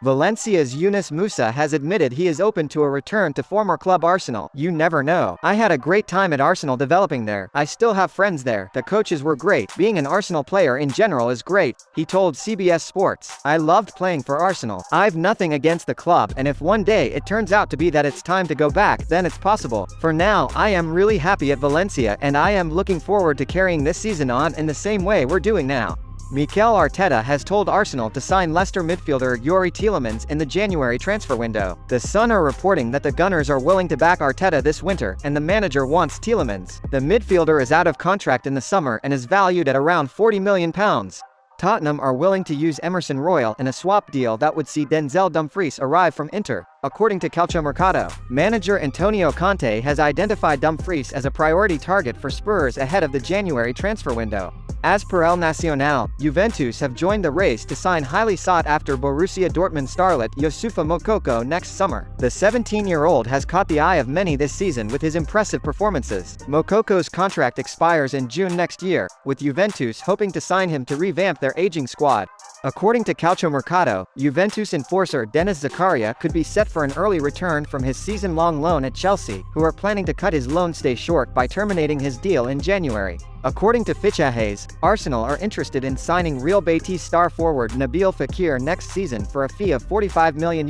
Valencia's Yunus Musa has admitted he is open to a return to former club Arsenal. "You never know. I had a great time at Arsenal developing there. I still have friends there. The coaches were great. Being an Arsenal player in general is great," he told CBS Sports. "I loved playing for Arsenal. I've nothing against the club, and if one day it turns out to be that it's time to go back, then it's possible. For now, I am really happy at Valencia and I am looking forward to carrying this season on in the same way we're doing now." Mikel Arteta has told Arsenal to sign Leicester midfielder Youri Tielemans in the January transfer window. The Sun are reporting that the Gunners are willing to back Arteta this winter, and the manager wants Tielemans. The midfielder is out of contract in the summer and is valued at around £40 million. Tottenham are willing to use Emerson Royal in a swap deal that would see Denzel Dumfries arrive from Inter, according to Calciomercato. Manager Antonio Conte has identified Dumfries as a priority target for Spurs ahead of the January transfer window. As per El Nacional, Juventus have joined the race to sign highly sought-after Borussia Dortmund starlet Youssoufa Moukoko next summer. The 17-year-old has caught the eye of many this season with his impressive performances. Moukoko's contract expires in June next year, with Juventus hoping to sign him to revamp their aging squad. According to Calciomercato, Juventus enforcer Denis Zakaria could be set for an early return from his season-long loan at Chelsea, who are planning to cut his loan stay short by terminating his deal in January. According to Fichajes, Arsenal are interested in signing Real Betis star forward Nabil Fekir next season for a fee of €45 million.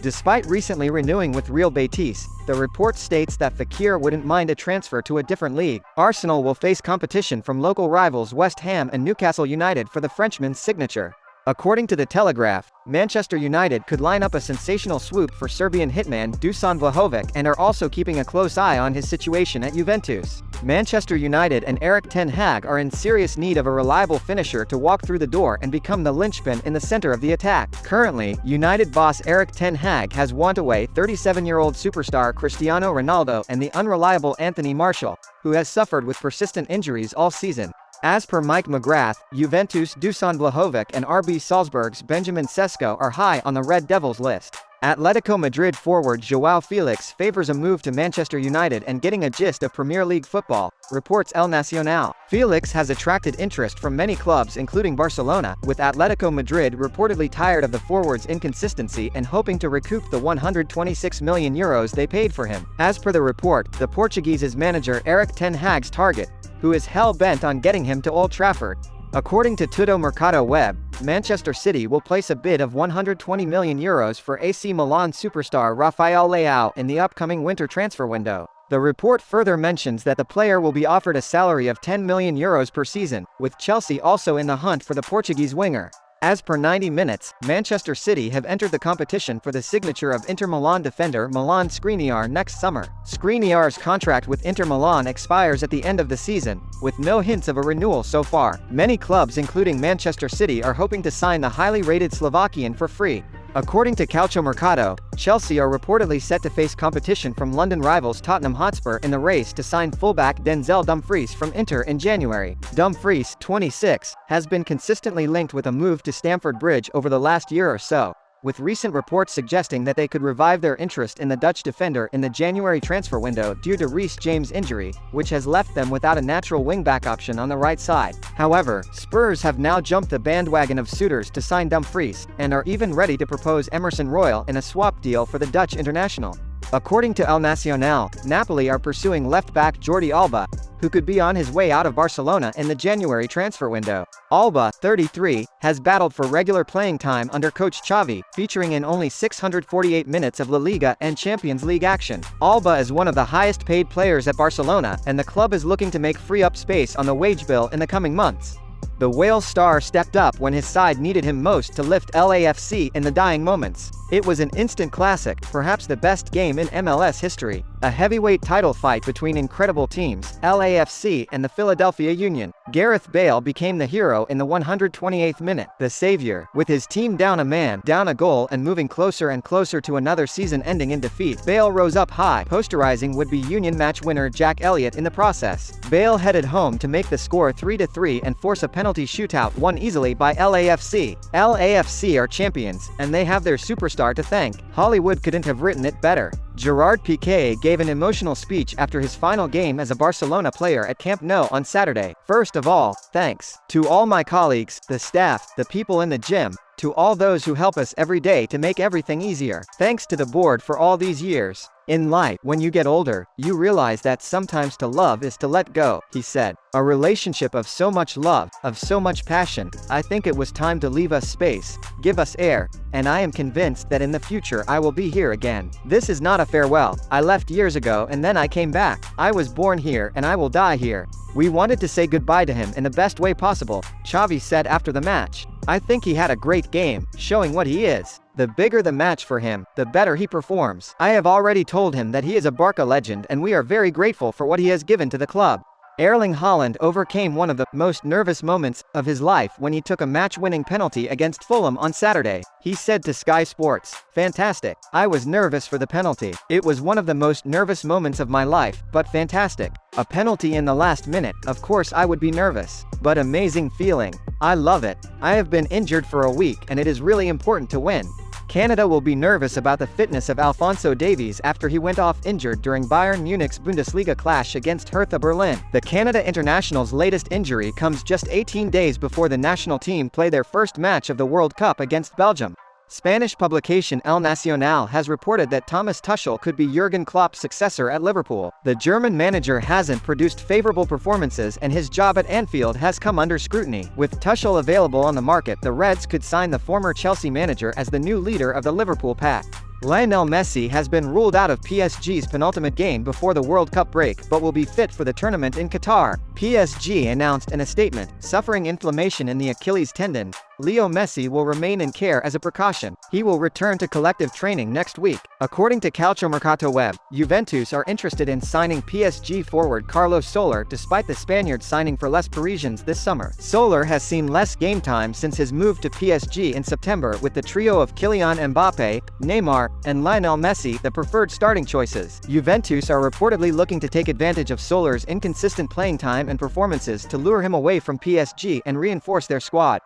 Despite recently renewing with Real Betis, the report states that Fekir wouldn't mind a transfer to a different league. Arsenal will face competition from local rivals West Ham and Newcastle United for the Frenchman's signature. According to The Telegraph, Manchester United could line up a sensational swoop for Serbian hitman Dusan Vlahovic and are also keeping a close eye on his situation at Juventus. Manchester United and Erik ten Hag are in serious need of a reliable finisher to walk through the door and become the linchpin in the center of the attack. Currently, United boss Erik ten Hag has want away 37-year-old superstar Cristiano Ronaldo and the unreliable Anthony Martial, who has suffered with persistent injuries all season. As per Mike McGrath, Juventus' Dusan Vlahovic and RB Salzburg's Benjamin Sesko are high on the Red Devils list. Atletico Madrid forward Joao Felix favors a move to Manchester United and getting a gist of Premier League football, reports El Nacional. Felix has attracted interest from many clubs including Barcelona, with Atletico Madrid reportedly tired of the forward's inconsistency and hoping to recoup the €126 million they paid for him. As per the report, the Portuguese's manager Erik ten Hag's target, who is hell-bent on getting him to Old Trafford. According to Tutto Mercato Web, Manchester City will place a bid of €120 million for AC Milan superstar Rafael Leao in the upcoming winter transfer window. The report further mentions that the player will be offered a salary of €10 million per season, with Chelsea also in the hunt for the Portuguese winger. As per 90 Minutes, Manchester City have entered the competition for the signature of Inter Milan defender Milan Skriniar next summer. Skriniar's contract with Inter Milan expires at the end of the season, with no hints of a renewal so far. Many clubs including Manchester City are hoping to sign the highly rated Slovakian for free. According to Calciomercato, Chelsea are reportedly set to face competition from London rivals Tottenham Hotspur in the race to sign fullback Denzel Dumfries from Inter in January. Dumfries, 26, has been consistently linked with a move to Stamford Bridge over the last year or so, with recent reports suggesting that they could revive their interest in the Dutch defender in the January transfer window due to Reece James' injury, which has left them without a natural wing-back option on the right side. However, Spurs have now jumped the bandwagon of suitors to sign Dumfries, and are even ready to propose Emerson Royal in a swap deal for the Dutch international. According to El Nacional, Napoli are pursuing left-back Jordi Alba, who could be on his way out of Barcelona in the January transfer window. Alba, 33, has battled for regular playing time under coach Xavi, featuring in only 648 minutes of La Liga and Champions League action. Alba is one of the highest-paid players at Barcelona, and the club is looking to make free up space on the wage bill in the coming months. The Wales star stepped up when his side needed him most to lift LAFC in the dying moments. It was an instant classic, perhaps the best game in MLS history. A heavyweight title fight between incredible teams, LAFC and the Philadelphia Union. Gareth Bale became the hero in the 128th minute, the savior, with his team down a man, down a goal and moving closer and closer to another season-ending in defeat. Bale rose up high, posterizing would-be Union match winner Jack Elliott in the process. Bale headed home to make the score 3-3 and force a penalty penalty shootout won easily by LAFC. LAFC are champions, and they have their superstar to thank. Hollywood couldn't have written it better. Gerard Piqué gave an emotional speech after his final game as a Barcelona player at Camp Nou on Saturday. First of all, thanks to all my colleagues, the staff, the people in the gym, to all those who help us every day to make everything easier. Thanks to the board for all these years. In life, when you get older, you realize that sometimes to love is to let go, he said. A relationship of so much love, of so much passion. I think it was time to leave us space, give us air, and I am convinced that in the future I will be here again. This is not a farewell. I left years ago and then I came back. I was born here and I will die here. We wanted to say goodbye to him in the best way possible, Xavi said after the match. I think he had a great game, showing what he is. The bigger the match for him, the better he performs. I have already told him that he is a Barca legend and we are very grateful for what he has given to the club. Erling Haaland overcame one of the most nervous moments of his life when he took a match-winning penalty against Fulham on Saturday. He said to Sky Sports, "Fantastic. I was nervous for the penalty. It was one of the most nervous moments of my life, but fantastic. A penalty in the last minute, of course I would be nervous. But amazing feeling. I love it. I have been injured for a week and it is really important to win." Canada will be nervous about the fitness of Alphonso Davies after he went off injured during Bayern Munich's Bundesliga clash against Hertha Berlin. The Canada international's latest injury comes just 18 days before the national team play their first match of the World Cup against Belgium. Spanish publication El Nacional has reported that Thomas Tuchel could be Jurgen Klopp's successor at Liverpool. The German manager hasn't produced favorable performances and his job at Anfield has come under scrutiny. With Tuchel available on the market, the Reds could sign the former Chelsea manager as the new leader of the Liverpool pack. Lionel Messi has been ruled out of PSG's penultimate game before the World Cup break but will be fit for the tournament in Qatar. PSG announced in a statement, suffering inflammation in the Achilles tendon, Leo Messi will remain in care as a precaution. He will return to collective training next week. According to Calciomercato Web, Juventus are interested in signing PSG forward Carlos Soler despite the Spaniard signing for Les Parisiens this summer. Soler has seen less game time since his move to PSG in September with the trio of Kylian Mbappe, Neymar, and Lionel Messi the preferred starting choices. Juventus are reportedly looking to take advantage of Soler's inconsistent playing time and performances to lure him away from PSG and reinforce their squad.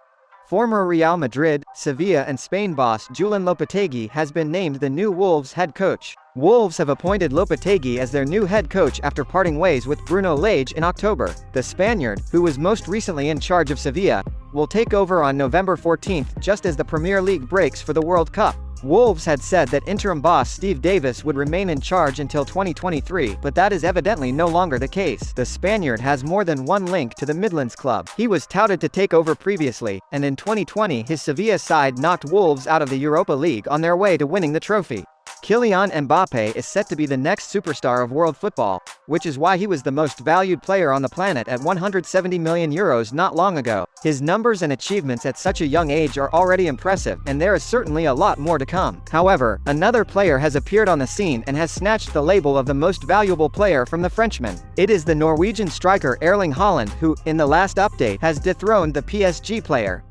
Former Real Madrid, Sevilla and Spain boss Julen Lopetegui has been named the new Wolves head coach. Wolves have appointed Lopetegui as their new head coach after parting ways with Bruno Lage in October. The Spaniard, who was most recently in charge of Sevilla, will take over on November 14th just as the Premier League breaks for the World Cup. Wolves had said that interim boss Steve Davis would remain in charge until 2023, but that is evidently no longer the case. The Spaniard has more than one link to the Midlands club. He was touted to take over previously, and in 2020 his Sevilla side knocked Wolves out of the Europa League on their way to winning the trophy. Kylian Mbappe is set to be the next superstar of world football, which is why he was the most valued player on the planet at €170 million not long ago. His numbers and achievements at such a young age are already impressive, and there is certainly a lot more to come. However, another player has appeared on the scene and has snatched the label of the most valuable player from the Frenchman. It is the Norwegian striker Erling Haaland who, in the last update, has dethroned the PSG player.